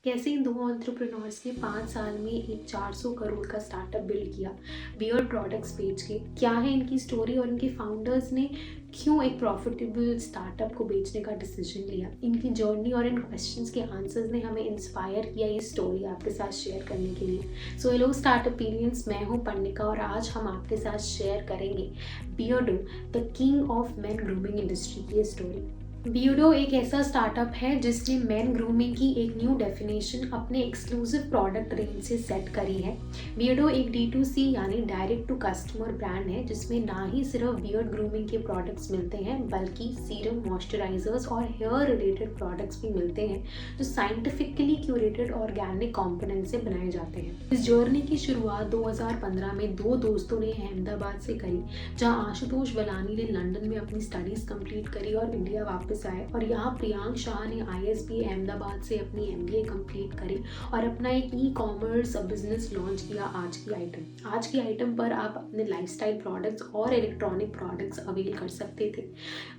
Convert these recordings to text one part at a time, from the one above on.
कैसे इन दो एंटरप्रेन्योर्स ने 5 साल में एक 400 करोड़ का स्टार्टअप बिल्ड किया बियर्ड प्रोडक्ट्स बेच के। क्या है इनकी स्टोरी और इनके फाउंडर्स ने क्यों एक प्रॉफिटेबल स्टार्टअप को बेचने का डिसीजन लिया। इनकी जर्नी और इन क्वेश्चंस के आंसर्स ने हमें इंस्पायर किया ये स्टोरी आपके साथ शेयर करने के लिए। सो हेलो स्टार्टअपियंस, मैं हूँ पर्णिका और आज हम आपके साथ शेयर करेंगे Beardo the king of main grooming industry की स्टोरी। बियर्डो एक ऐसा स्टार्टअप है जिसने मेन ग्रूमिंग की एक न्यू डेफिनेशन अपने एक्सक्लूसिव प्रोडक्ट रेंज से सेट करी है। बियर्डो एक D2C यानी डायरेक्ट टू कस्टमर ब्रांड है जिसमें ना ही सिर्फ बियर्ड ग्रूमिंग के प्रोडक्ट्स मिलते हैं बल्कि सीरम, मॉइस्चराइजर्स और हेयर रिलेटेड प्रोडक्ट्स भी मिलते हैं जो साइंटिफिकली क्यूरेटेड ऑर्गेनिक कॉम्पोनेंट से बनाए जाते हैं। इस जर्नी की शुरुआत 2015 में दो दोस्तों ने अहमदाबाद से करी, जहाँ आशुतोष बलानी ने लंदन में अपनी स्टडीज कंप्लीट करी और इंडिया वापस आए, और यहाँ प्रियांक शाह ने ISB अहमदाबाद से अपनी MBA कंप्लीट करी और अपना एक ई-कॉमर्स बिजनेस लॉन्च किया। आज की आइटम पर आप अपने लाइफस्टाइल प्रोडक्ट्स और इलेक्ट्रॉनिक प्रोडक्ट्स अवेल कर सकते थे।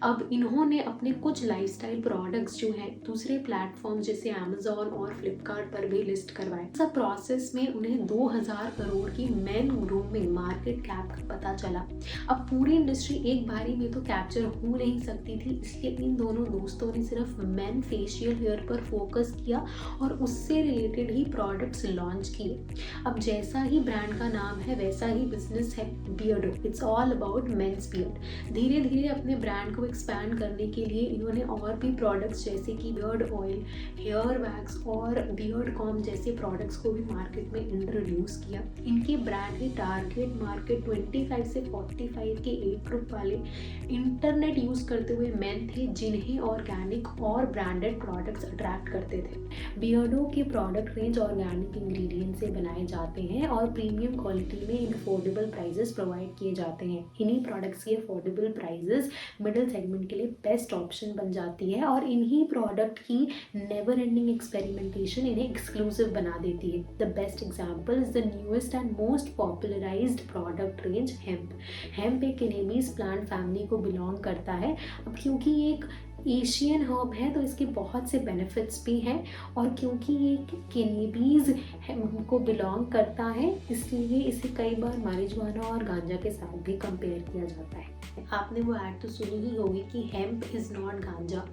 अब इन्होंने अपने कुछ लाइफस्टाइल प्रोडक्ट्स जो हैं दूसरे प्लेटफॉर्म जैसे Amazon और फ्लिपकार्ट पर भी लिस्ट करवाए। सब प्रोसेस में उन्हें 2000 करोड़ की मेन ग्रूमिंग मार्केट कैप का पता चला। अब पूरी इंडस्ट्री एक बारी में तो कैप्चर हो नहीं सकती थी, इसलिए इन दोनों दोस्तों ने सिर्फ मेन फेशियल हेयर पर फोकस किया और उससे रिलेटेड ही प्रोडक्ट्स लॉन्च किए। अब जैसा ही ब्रांड का नाम है वैसा ही बिजनेस है Beardo. It's all about men's beard. धीरे धीरे अपने ब्रांड को एक्सपैंड करने के लिए इन्होंने और भी प्रोडक्ट्स जैसे कि बियर्ड ऑयल, हेयर वैक्स और बियर्ड कॉम जैसे प्रोडक्ट्स को भी मार्केट में इंट्रोड्यूस किया। इनके ब्रांड के टारगेट मार्केट 25 से 45 के एज ग्रुप वाले इंटरनेट यूज करते हुए मेन थे जिन्हें ऑर्गेनिक और ब्रांडेड प्रोडक्ट्स अट्रैक्ट करते थे। बियर्डो के प्रोडक्ट रेंज ऑर्गेनिक इंग्रेडिएंट से बनाए जाते हैं और प्रीमियम क्वालिटी में अफोर्डेबल प्राइसेस प्रोवाइड किए जाते हैं। इन्हीं प्रोडक्ट्स की अफोर्डेबल प्राइसेस मिडिल सेगमेंट के लिए बेस्ट ऑप्शन बन जाती है और इन्हीं प्रोडक्ट की नेवर एंडिंग एक्सपेरिमेंटेशन इन्हें एक्सक्लूसिव बना देती है। The best example is the newest and most popularised product range hemp एक कैनेबीज प्लांट फैमिली को बिलोंग करता है। अब क्योंकि ये एक एशियन हर्ब है तो इसके बहुत से बेनिफिट्स भी हैं, और क्योंकि ये कैनेबीज को बिलोंग करता है इसलिए इसे कई बार मारिजुआना और गांजा के साथ भी कंपेयर किया जाता है। आपने वो ऐड तो सुनी ही होगी कि हेम्प इज़ नॉट गांजा।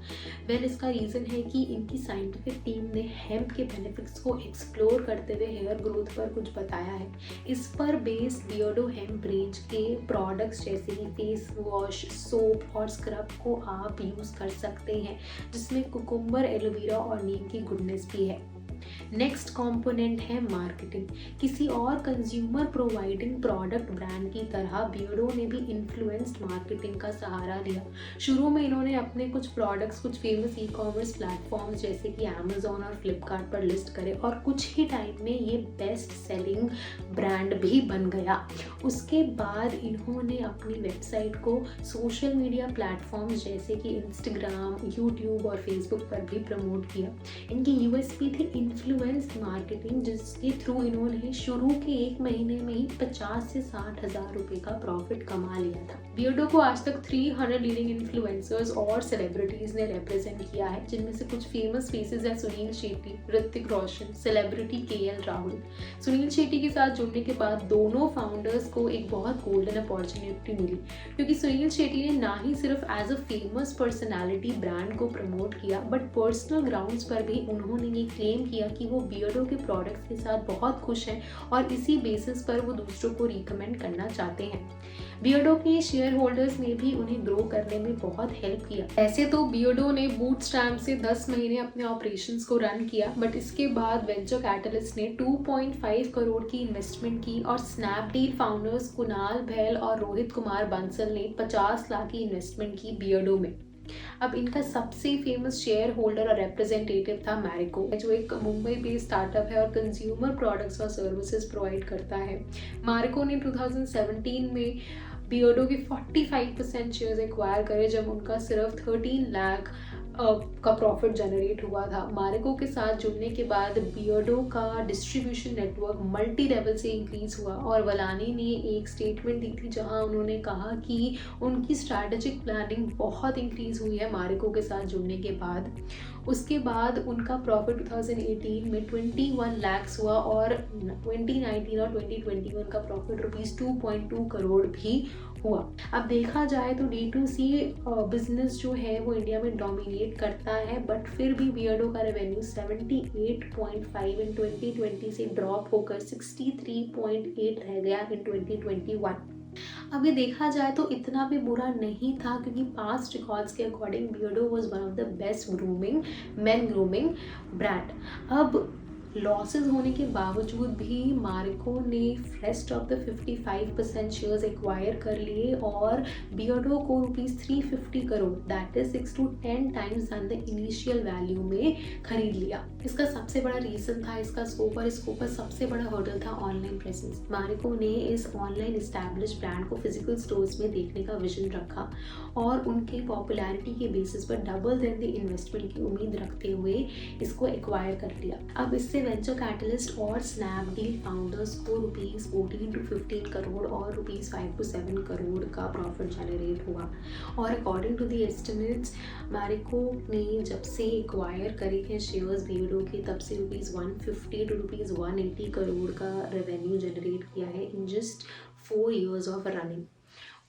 वेल, इसका रीज़न है कि इनकी साइंटिफिक टीम ने हेम्प के बेनिफिट्स को एक्सप्लोर करते हुए हेयर ग्रोथ पर कुछ बताया है। इस पर बेस्ड बियर्डो हेम्प रेंज के प्रोडक्ट्स जैसे कि फेस वॉश, सोप और स्क्रब को आप यूज़ कर सकते हैं जिसमें कुकुम्बर, एलोवेरा और नीम की गुडनेस भी है। नेक्स्ट कंपोनेंट है मार्केटिंग। किसी और कंज्यूमर प्रोवाइडिंग प्रोडक्ट ब्रांड की तरह बियर्डो ने भी इन्फ्लुएंस्ड मार्केटिंग का सहारा लिया। शुरू में इन्होंने अपने कुछ प्रोडक्ट्स कुछ फेमस ई-कॉमर्स प्लेटफॉर्म्स जैसे कि Amazon और फ्लिपकार्ट पर लिस्ट करे और कुछ ही टाइम में ये बेस्ट सेलिंग ब्रांड भी बन गया। उसके बाद इन्होंने अपनी वेबसाइट को सोशल मीडिया प्लेटफॉर्म्स जैसे कि इंस्टाग्राम, यूट्यूब और फेसबुक पर भी प्रमोट किया। इनकी USP थी इन्फ्लुएंस मार्केटिंग, जिसके थ्रू इन्होंने शुरू के एक महीने में ही 50 से 60 हजार रुपए का प्रॉफिट कमा लिया था। बियर्डो को आज तक 300 लीडिंग इन्फ्लुएंसर्स और सेलिब्रिटीज ने रिप्रेजेंट किया है, जिनमें से कुछ फेमस फेसेस हैं सुनील शेट्टी, ऋतिक रोशन, सेलिब्रिटी KL राहुल। सुनील शेट्टी के साथ जुड़ने के बाद दोनों फाउंडर्स को एक बहुत गोल्डन अपॉर्चुनिटी मिली, क्योंकि सुनील शेट्टी ने ना ही सिर्फ as a famous personality brand को प्रमोट किया बट पर्सनल ग्राउंड्स पर भी उन्होंने ये क्लेम किया कि वो बियर्डो के प्रोडक्ट्स के साथ बहुत खुश हैं और इसी बेसिस पर वो दूसरों को रिकमेंड करना चाहते हैं। बियर्डो के शेयर होल्डर्स ने भी उन्हें ग्रो करने में बहुत हेल्प किया। ऐसे तो बियर्डो ने बूटस्ट्रैप से 10 महीने अपने ऑपरेशंस को रन किया, बट इसके बाद वेंचर कैटलिस्ट ने 2.5 करोड़ की इन्वेस्टमेंट की और स्नैपडील फाउंडर्स कुणाल भैल और रोहित कुमार बंसल ने 50 लाख की इन्वेस्टमेंट की बियर्डो में। अब इनका सबसे फेमस शेयर होल्डर और रिप्रेजेंटेटिव था मैरिको, जो एक मुंबई बेस्ड स्टार्टअप है और कंज्यूमर प्रोडक्ट्स और सर्विसेज प्रोवाइड करता है। मैरिको ने 2017 में बियर्डो के 45% शेयर्स एक्वायर करे जब उनका सिर्फ 13 लाख का प्रॉफिट जनरेट हुआ था। मैरिको के साथ जुड़ने के बाद बियर्डो का डिस्ट्रीब्यूशन नेटवर्क मल्टी लेवल से इंक्रीज हुआ और वलानी ने एक स्टेटमेंट दी थी जहां उन्होंने कहा कि उनकी स्ट्रैटेजिक प्लानिंग बहुत इंक्रीज हुई है मैरिको के साथ जुड़ने के बाद। उसके बाद उनका प्रॉफिट 2018 में 21 लाख हुआ और 2019 और 2021 का प्रॉफिट ₹2.2 करोड़ भी हुआ। अब देखा जाए तो D2C बिजनेस जो है वो इंडिया में डोमिनेट करता है, बट फिर भी बियर्डो का रेवेन्यू 78.5 इन 2020 से ड्रॉप होकर 63.8 रह गया इन 2021। अब ये देखा जाए तो इतना भी बुरा नहीं था, क्योंकि पास्ट रिकॉर्ड्स के according Beardo was one of the best grooming main grooming brand. अब लॉसेस होने के बावजूद भी मार्को ने rest of the 55% shares acquire कर लिए और बियर्डो को ₹350 crore, that is 6 to 10 times the initial value में खरीद लिया। इसका सबसे बड़ा रीजन था इसका स्कोप, और स्कोप पर सबसे बड़ा हर्डल था ऑनलाइन प्रेजेंस। मार्को ने इस ऑनलाइन एस्टैब्लिश ब्रांड को फिजिकल स्टोर्स में देखने का विजन रखा और उनके पॉपुलैरिटी के बेसिस पर डबल देन द इन्वेस्टमेंट की उम्मीद रखते हुए इसको एक्वायर कर लिया। अब इससे वेंचर कैटलिस्ट और स्नैपडील फाउंडर्स को ₹14 to 15 करोड़ और ₹5 to 7 करोड़ का प्रॉफिट जनरेट हुआ। और according to the estimates, Marico ने जब से एक्वायर करे हैं शेयर्स बियर्डो के, तब से ₹150 to ₹180 करोड़ का रेवेन्यू जनरेट किया है in just 4 years of running.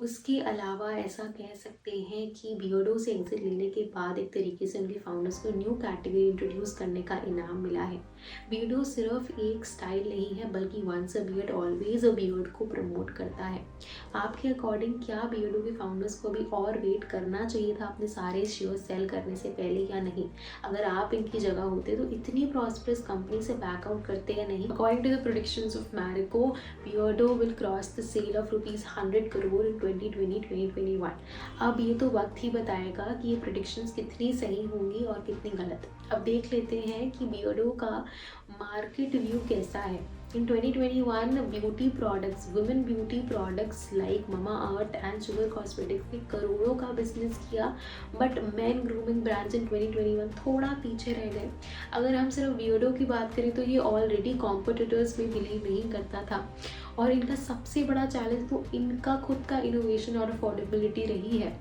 उसके अलावा ऐसा कह सकते हैं कि बियर्डो से एग्जिट लेने के बाद एक तरीके से उनके फाउंडर्स को न्यू कैटेगरी इंट्रोड्यूस करने का इनाम मिला है। बियर्डो सिर्फ एक स्टाइल नहीं है, बल्कि once a beard always a beard को प्रमोट करता है। आपके अकॉर्डिंग क्या बियर्डो के फाउंडर्स को भी और वेट करना चाहिए था अपने सारे शेयर सेल करने से पहले या नहीं? अगर आप इनकी जगह होते तो इतनी प्रॉस्परस कंपनी से बैकआउट करते या नहीं? According to the predictions of Marico, Beardo will cross the sale of ₹100 crore in 2020-2021। अब ये तो वक्त ही बताएगा कि ये प्रेडिक्शंस कितनी सही होंगी और कितनी गलत। अब देख लेते हैं कि बियर्डो का मार्केट व्यू कैसा है। इन 2021 beauty products, women beauty products like mama earth and sugar cosmetics ने करोड़ों का बिजनेस किया, बट मैन ग्रूमिंग ब्रांड्स इन 2021 थोड़ा पीछे रह गए। अगर हम सिर्फ बियर्डो की बात करें तो ये ऑलरेडी कॉम्पिटिटर्स में बिलीव नहीं करता था, और इनका सबसे बड़ा चैलेंज तो इनका खुद का इनोवेशन और अफोर्डेबिलिटी रही है।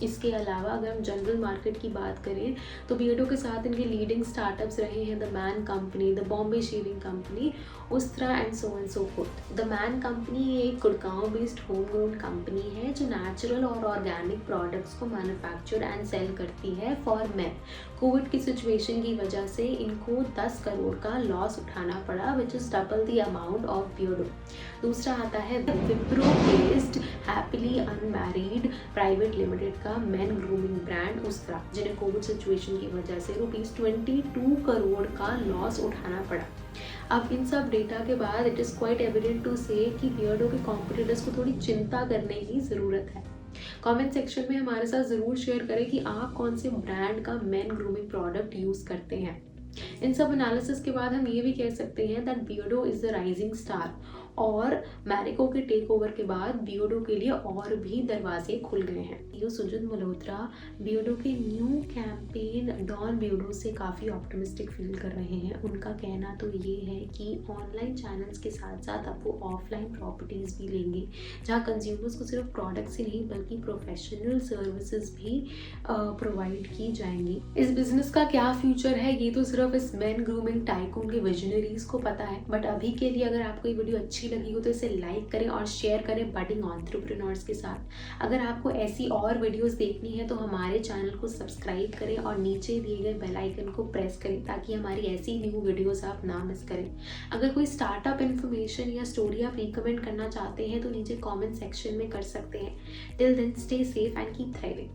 इसके अलावा अगर हम जनरल मार्केट की बात करें तो बियर्डो के साथ इनके लीडिंग स्टार्टअप्स रहे हैं the man company, the Bombay shaving company, Ustraa and so forth. The man company एक Gurgaon based home grown company है जो नेचुरल और ऑर्गेनिक प्रोडक्ट्स को मैन्युफैक्चर एंड सेल करती है फॉर मैन। कोविड की सिचुएशन की वजह से इनको 10 करोड़ का लॉस उठाना पड़ा, which is double the amount of Beardo. दूसरा आता है the Wipro based happily unmarried private limited का मैन ग्रूमिंग ब्रांड उस्त्रा, जिन्हें कोविड सिचुएशन की वजह से ₹22 करोड़ का लॉस उठाना पड़ा। अब इन सब डेटा के बाद it is quite evident to say कि बियर्डो के कॉम्पिटिटर्स को थोड़ी चिंता करने की ज़रूरत है। कमेंट सेक्शन में हमारे साथ ज़रूर शेयर करें कि आप कौन से ब्रांड का मैन ग्रूमिंग प्रोडक्ट यूज़ करते हैं। इन सब एनालिसिस के बाद हम ये भी कह सकते हैं that Beardo is the rising star, और मैरिको के टेक ओवर के बाद बियर्डो के लिए और भी दरवाजे खुल गए हैं। यो सुजित मल्होत्रा बियर्डो के न्यू कैंपेन डॉन बियर्डो से काफ़ी ऑप्टिमिस्टिक फील कर रहे हैं। उनका कहना तो ये है कि ऑनलाइन चैनल्स के साथ साथ अब वो ऑफलाइन प्रॉपर्टीज़ भी लेंगे, जहाँ कंज्यूमर्स को सिर्फ प्रोडक्ट्स ही नहीं बल्कि प्रोफेशनल सर्विसेज भी प्रोवाइड की जाएंगी। इस बिजनेस का क्या फ्यूचर है ये तो सिर्फ इस मैन ग्रूमिंग टाइकून के विजनरीज को पता है, बट अभी के लिए अगर आपको ये वीडियो अच्छी लगी हो तो इसे लाइक करें और शेयर करें बडिंग एंटरप्रेन्योर्स के साथ। अगर आपको ऐसी और वीडियोस देखनी है तो हमारे चैनल को सब्सक्राइब करें और नीचे दिए गए बेल आइकन को प्रेस करें ताकि हमारी ऐसी न्यू वीडियोस आप ना मिस करें। अगर कोई स्टार्टअप इन्फॉर्मेशन या स्टोरी आप रिकमेंड करना चाहते हैं तो नीचे कमेंट सेक्शन में कर सकते हैं। Till then stay safe and keep thriving.